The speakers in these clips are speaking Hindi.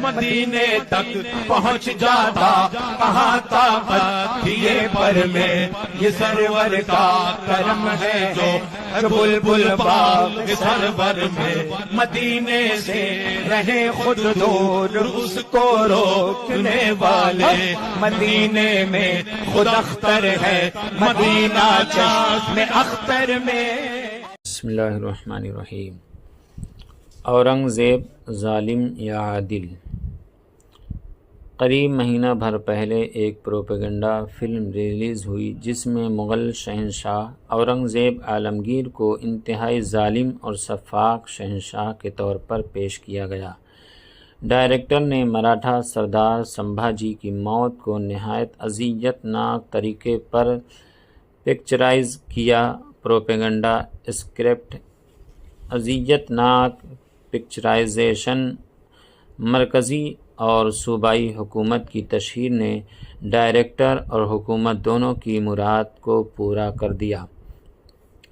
मदीने तक पहुँच जाता, कहाँ ताकत थी ये पर में, ये सरवर का करम है जो बुलबुल बाग सरवर में। मदीने से रहे खुद दूर उसको रोकने वाले, मदीने में खुद अख्तर है, मदीना चश्मे अख्तर में। बिस्मिल्लाहिर्रहमानिर्रहीम। औरंगज़ेब ज़ालिम या आदिल। करीब महीना भर पहले एक प्रोपेगेंडा फ़िल्म रिलीज़ हुई जिसमें मुग़ल शहंशाह औरंगज़ेब आलमगीर को इंतहाई ज़ालिम और सफ़ाक शहंशाह के तौर पर पेश किया गया। डायरेक्टर ने मराठा सरदार संभाजी की मौत को नहायत अज़ियतनाक तरीके पर पिक्चराइज़ किया। प्रोपेगेंडा स्क्रिप्ट अज़ियतनाक पिक्चराइजेशन मरकज़ी और सूबाई हुकूमत की तशहीर ने डायरेक्टर और हुकूमत दोनों की मुराद को पूरा कर दिया।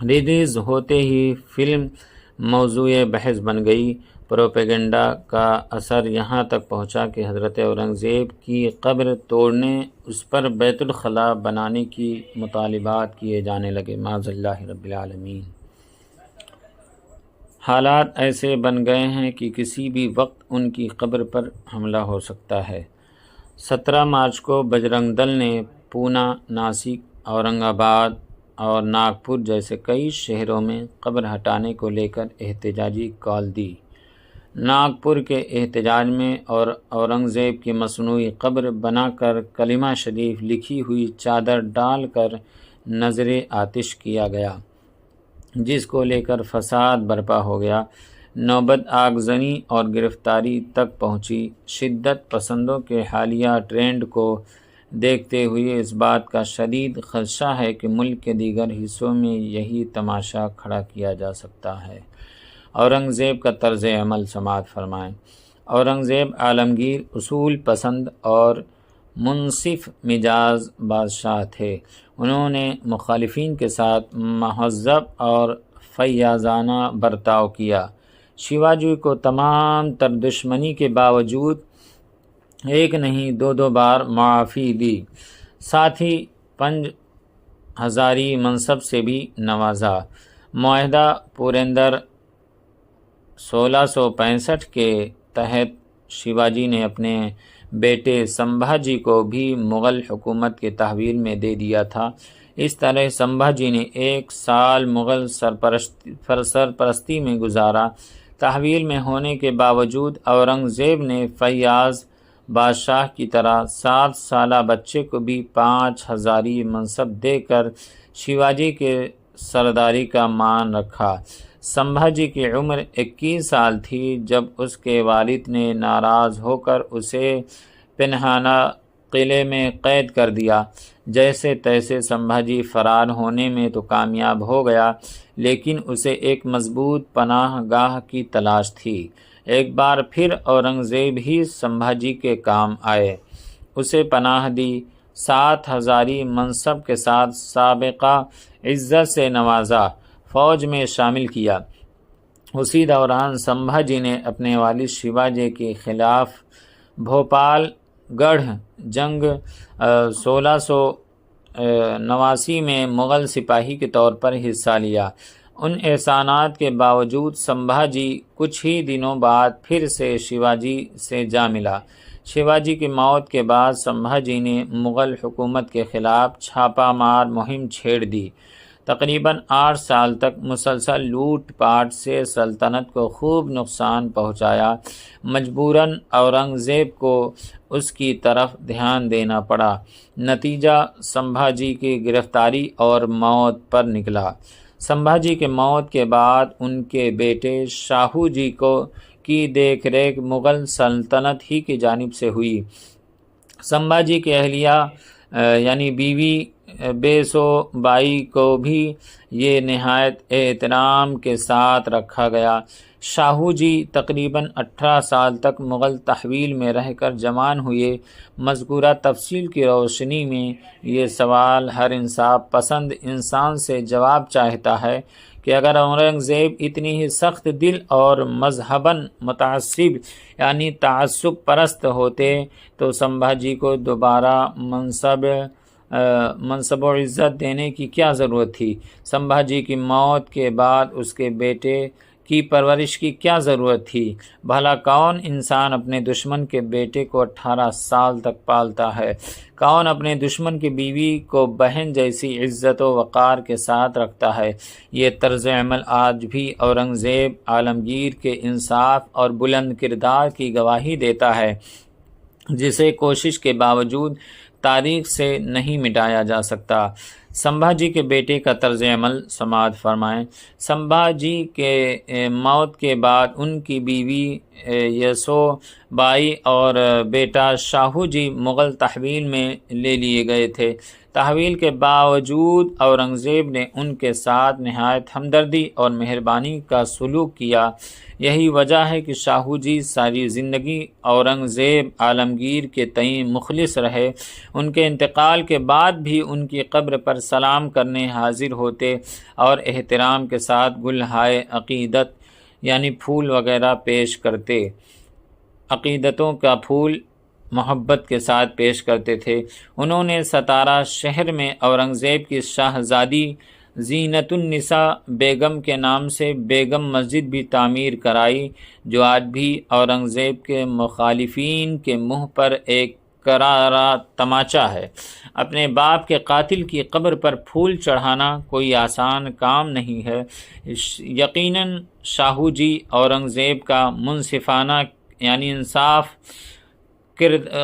रिलीज़ होते ही फ़िल्म मौज़ूए बहस बन गई। प्रोपेगेंडा का असर यहाँ तक पहुँचा कि हज़रत औरंगज़ेब की कब्र तोड़ने, उस पर बैतुल खला बनाने की मुतालिबात किए जाने लगे। माज़ल्लाहि रब्बिल आलमीन। हालात ऐसे बन गए हैं कि किसी भी वक्त उनकी कब्र पर हमला हो सकता है। 17 मार्च को बजरंग दल ने पूना, नासिक, औरंगाबाद और नागपुर जैसे कई शहरों में कब्र हटाने को लेकर एहतजाजी कॉल दी। नागपुर के एहतजाज में और औरंगज़ेब की मसनूई कब्र बनाकर कलिमा शरीफ लिखी हुई चादर डालकर नज़र आतिश किया गया, जिसको लेकर फसाद बर्पा हो गया। नौबत आगजनी और गिरफ्तारी तक पहुंची। शिद्दत पसंदों के हालिया ट्रेंड को देखते हुए इस बात का शदीद खदशा है कि मुल्क के दीगर हिस्सों में यही तमाशा खड़ा किया जा सकता है। औरंगज़ेब का तर्ज़ अमल समाअत फरमाएँ। औरंगज़ेब आलमगीर उसूल पसंद और मुनसिफ मिजाज बादशाह थे। उन्होंने मुखालिफिन के साथ महज़्ज़ब और फ़ैयाज़ाना बर्ताव किया। शिवाजी को तमाम तर दुश्मनी के बावजूद एक नहीं दो बार माफ़ी दी। साथ ही पंज हज़ारी मनसब से भी नवाजा। मुआहदा पुरंदर 1665 के तहत शिवाजी ने अपने बेटे संभाजी को भी मुग़ल हुकूमत के तहवील में दे दिया था। इस तरह संभाजी ने 1 साल मुग़ल सरपरस्ती में गुजारा। तहवील में होने के बावजूद औरंगज़ेब ने फ़ैयाज़ बादशाह की तरह 7 साला बच्चे को भी 5 हज़ारी मनसब देकर शिवाजी के सरदारी का मान रखा। संभाजी की उम्र 21 साल थी जब उसके वालिद ने नाराज़ होकर उसे पिनहाना किले में कैद कर दिया। जैसे तैसे संभाजी फ़रार होने में तो कामयाब हो गया, लेकिन उसे एक मज़बूत पनाह गाह की तलाश थी। एक बार फिर औरंगज़ेब ही संभाजी के काम आए। उसे पनाह दी, 7 हज़ारी मनसब के साथ साबिक़ा इज़्ज़त से नवाजा, फ़ौज में शामिल किया। उसी दौरान संभाजी ने अपने वालिद शिवाजी के ख़िलाफ़ भोपालगढ़ जंग 1689 में मुग़ल सिपाही के तौर पर हिस्सा लिया। उन एहसानात के बावजूद संभाजी कुछ ही दिनों बाद फिर से शिवाजी से जा मिला। शिवाजी की मौत के बाद संभाजी ने मुग़ल हुकूमत के ख़िलाफ़ छापामार मुहिम छेड़ दी। तकरीबन 8 साल तक मुसलसल लूट पाट से सल्तनत को खूब नुकसान पहुंचाया। मजबूरन औरंगज़ेब को उसकी तरफ ध्यान देना पड़ा। नतीजा संभाजी की गिरफ्तारी और मौत पर निकला। संभाजी के मौत के बाद उनके बेटे शाहू जी की देखरेख मुग़ल सल्तनत ही की जानिब से हुई। संभाजी की अहलिया यानी बीवी बेसो बाई को भी ये नहायत एहतराम के साथ रखा गया। शाहू जी तकरीबन 18 साल तक मुग़ल तहवील में रहकर जवान हुए। मज़कूरा तफसील की रोशनी में ये सवाल हर इंसाफ पसंद इंसान से जवाब चाहता है कि अगर औरंगज़ेब इतनी ही सख्त दिल और मजहबन मुतअस्सिब यानी ताअस्सुब परस्त होते तो संभाजी को दोबारा मनसब और इज़्ज़त देने की क्या ज़रूरत थी। संभाजी की मौत के बाद उसके बेटे की परवरिश की क्या ज़रूरत थी। भला कौन इंसान अपने दुश्मन के बेटे को 18 साल तक पालता है। कौन अपने दुश्मन की बीवी को बहन जैसी इज़्ज़त व वक़ार के साथ रखता है। ये तर्ज़ अमल आज भी औरंगज़ेब आलमगीर के इंसाफ और बुलंद किरदार की गवाही देता है, जिसे कोशिश के बावजूद तारीख़ से नहीं मिटाया जा सकता। संभाजी के बेटे का तर्ज़ अमल समाअत फरमाएँ। संभाजी के मौत के बाद उनकी बीवी यसोबाई और बेटा शाहू जी मुग़ल तहवील में ले लिए गए थे। तहवील के बावजूद औरंगज़ेब ने उनके साथ नहायत हमदर्दी और मेहरबानी का सलूक किया। यही वजह है कि शाहू जी सारी ज़िंदगी औरंगज़ेब आलमगीर के तईं मुखलिस रहे। उनके इंतकाल के बाद भी उनकी कब्र पर सलाम करने हाजिर होते और एहतराम के साथ गुलहाए अक़ीदत यानी फूल वगैरह पेश करते। अक़ीदतों का फूल मोहब्बत के साथ पेश करते थे। उन्होंने सतारा शहर में औरंगज़ेब की शाहज़ादी ज़ीनतुन्निसा बेगम के नाम से बेगम मस्जिद भी तामीर कराई, जो आज भी औरंगज़ेब के मुखालिफीन के मुँह पर एक करारा तमाचा है। अपने बाप के कातिल की कब्र पर फूल चढ़ाना कोई आसान काम नहीं है। यकीनन शाहू जी औरंगज़ेब का मुनसिफाना यानी इंसाफ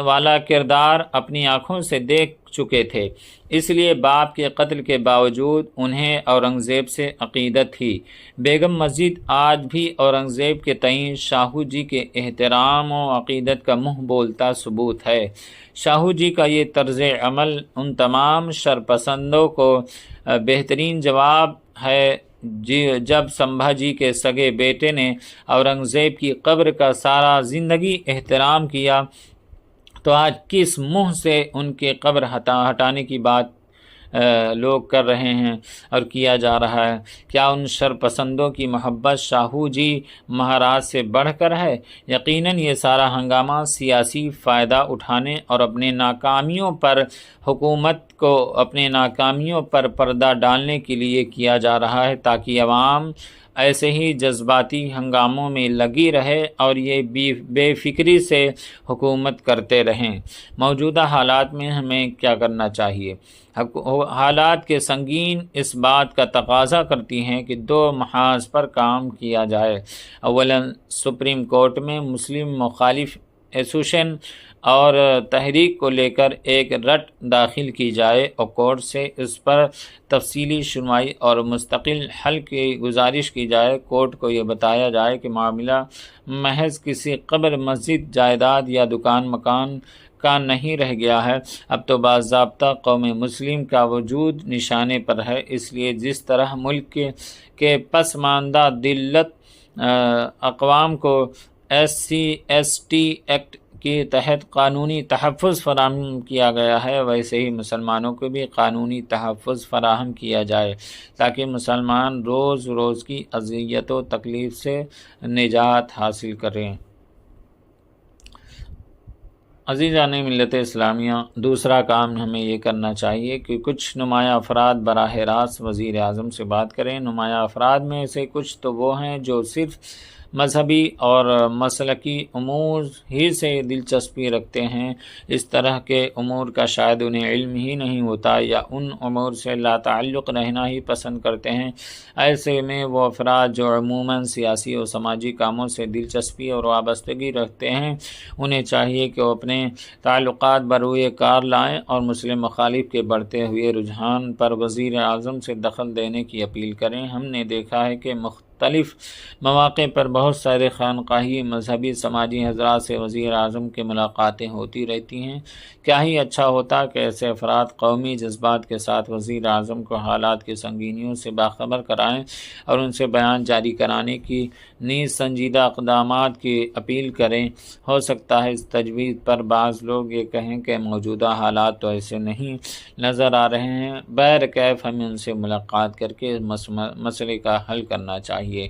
वाला किरदार अपनी आँखों से देख चुके थे, इसलिए बाप के कत्ल के बावजूद उन्हें औरंगज़ेब से अक़ीदत थी। बेगम मस्जिद आज भी औरंगज़ेब के तईं शाहू जी के एहतराम और अक़ीदत का मुँह बोलता सबूत है। शाहू जी का ये तर्ज़ अमल उन तमाम शरपसंदों को बेहतरीन जवाब है जब संभाजी के सगे बेटे ने औरंगज़ेब की कब्र का सारा ज़िंदगी एहतराम किया, तो आज किस मुँह से उनके कब्र हटाने की बात लोग कर रहे हैं और किया जा रहा है। क्या उन शरपसंदों की मोहब्बत शाहू जी महाराज से बढ़कर है? यकीनन ये सारा हंगामा सियासी फ़ायदा उठाने और अपने नाकामियों पर हुकूमत को अपने नाकामियों पर पर्दा डालने के लिए किया जा रहा है, ताकि अवाम ऐसे ही जज्बाती हंगामों में लगी रहे और ये बेफिक्री से हुकूमत करते रहें। मौजूदा हालात में हमें क्या करना चाहिए? हालात के संगीन इस बात का तकाज़ा करती हैं कि दो महाज पर काम किया जाए। अव्वलन सुप्रीम कोर्ट में मुस्लिम मुखालिफ एसोसिएशन और तहरीक को लेकर एक रट दाखिल की जाए और कोर्ट से इस पर तफसीली सुनवाई और मुस्तकिल हल की गुजारिश की जाए। कोर्ट को ये बताया जाए कि मामला महज किसी कब्र, मस्जिद, जायदाद या दुकान मकान का नहीं रह गया है। अब तो बाज़ाब्ता कौम मुस्लिम का वजूद निशाने पर है। इसलिए जिस तरह मुल्क के पसमानदा दिल्लत अक़वाम को SC/ST एक्ट के तहत कानूनी तहफ़्फ़ुज़ फ़राहम किया गया है, वैसे ही मुसलमानों को भी कानूनी तहफ़्फ़ुज़ फ़राहम किया जाए, ताकि मुसलमान रोज़ रोज़ की अज़ियत व तकलीफ़ से निजात हासिल करें। अज़ीज़ान मिल्लत इस्लामिया, दूसरा काम हमें ये करना चाहिए कि कुछ नुमाया अफराद बराह रास्त वज़ीर आज़म से बात करें। नुमाया अफराद में से कुछ तो वो हैं जो सिर्फ़ मजहबी और मसलकी उमूर ही से दिलचस्पी रखते हैं। इस तरह के उमूर का शायद उन्हें इल्म ही नहीं होता या उन उमूर से लाताल्लुक़ रहना ही पसंद करते हैं। ऐसे में वो अफराद जो अमूमन सियासी और समाजी कामों से दिलचस्पी और वाबस्तगी रखते हैं, उन्हें चाहिए कि वो अपने ताल्लुक़ात बरूए कार लाएँ और मुस्लिम मुखालिफ के बढ़ते हुए रुझान पर वज़ीर आज़म से दखल देने की अपील करें। हमने देखा है कि मुख्तलिफ़ मौक़े पर बहुत सारे खानकाही मजहबी समाजी हज़रात से वज़ीर आज़म की मुलाकातें होती रहती हैं। क्या ही अच्छा होता कि ऐसे अफराद कौमी जज्बात के साथ वज़ीर आज़म को हालात की संगीनियों से बाखबर कराएँ और उनसे बयान जारी कराने की नीज़ संजीदा इक़दामात की अपील करें। हो सकता है इस तजवीज़ पर बाज़ लोग ये कहें कि मौजूदा हालात तो ऐसे नहीं नज़र आ रहे हैं, बहरकैफ़ हमें उनसे मुलाकात करके इस मसले का हल करना चाहिए।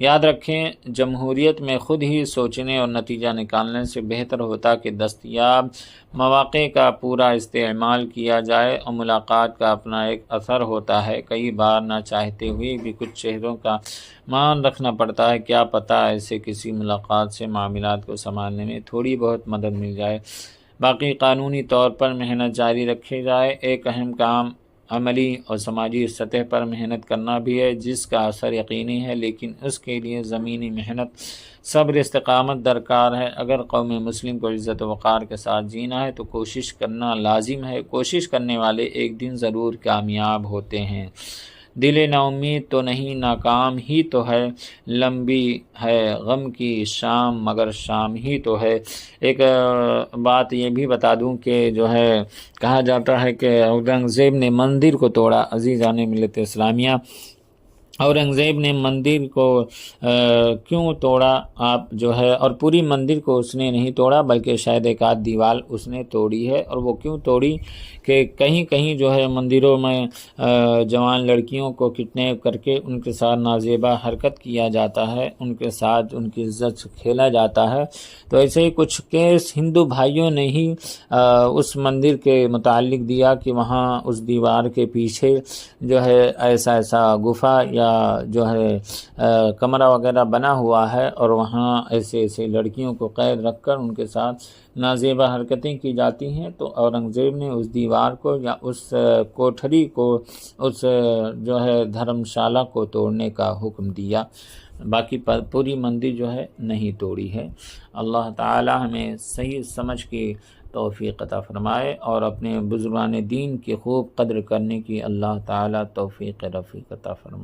याद रखें, जमहूरियत में ख़ुद ही सोचने और नतीजा निकालने से बेहतर होता कि दस्तयाब मौक़े का पूरा इस्तेमाल किया जाए और मुलाकात का अपना एक असर होता है। कई बार ना चाहते हुए भी कुछ चेहरों का मान रखना पड़ता है, क्या पता ऐसे किसी मुलाकात से मामलात को संभालने में थोड़ी बहुत मदद मिल जाए। बाकी कानूनी तौर पर मेहनत जारी रखी जाए। एक अहम काम अमली और समाजी सतह पर मेहनत करना भी है, जिसका असर यकीनी है, लेकिन उसके लिए ज़मीनी मेहनत, सब्र, इस्तिक़ामत दरकार है। अगर कौम मुस्लिम को इज़्ज़त व वक़ार के साथ जीना है तो कोशिश करना लाजिम है। कोशिश करने वाले एक दिन ज़रूर कामयाब होते हैं। दिल नाउम्मीद तो नहीं, नाकाम ही तो है, लंबी है गम की शाम मगर शाम ही तो है। एक बात ये भी बता दूं कि जो है कहा जाता है कि औरंगज़ेब ने मंदिर को तोड़ा। अज़ीज़ान मिल्लत इस्लामिया, औरंगज़ेब ने मंदिर को क्यों तोड़ा आप जो है, और पूरी मंदिर को उसने नहीं तोड़ा बल्कि शायद एक आध दीवार उसने तोड़ी है। और वो क्यों तोड़ी कि कहीं कहीं जो है मंदिरों में जवान लड़कियों को किडनैप करके उनके साथ नाजेबा हरकत किया जाता है, उनके साथ उनकी इज्जत से खेला जाता है। तो ऐसे ही कुछ केस हिंदू भाइयों ने ही उस मंदिर के मुताल्लिक दिया कि वहाँ उस दीवार के पीछे जो है ऐसा ऐसा गुफा या जो है कमरा वगैरह बना हुआ है और वहाँ ऐसे ऐसे लड़कियों को कैद रखकर उनके साथ नाजेबा हरकतें की जाती हैं। तो औरंगज़ेब ने उस दीवार को या उस कोठरी को, उस जो है धर्मशाला को तोड़ने का हुक्म दिया। बाकी पूरी मंदिर जो है नहीं तोड़ी है। अल्लाह ताला हमें सही समझ की तौफ़ीक़ अता फ़रमाए और अपने बुज़ुर्गान दीन की खूब कद्र करने की अल्लाह ताला तौफ़ीक़ रफ़ीक़ अता फ़रमाए।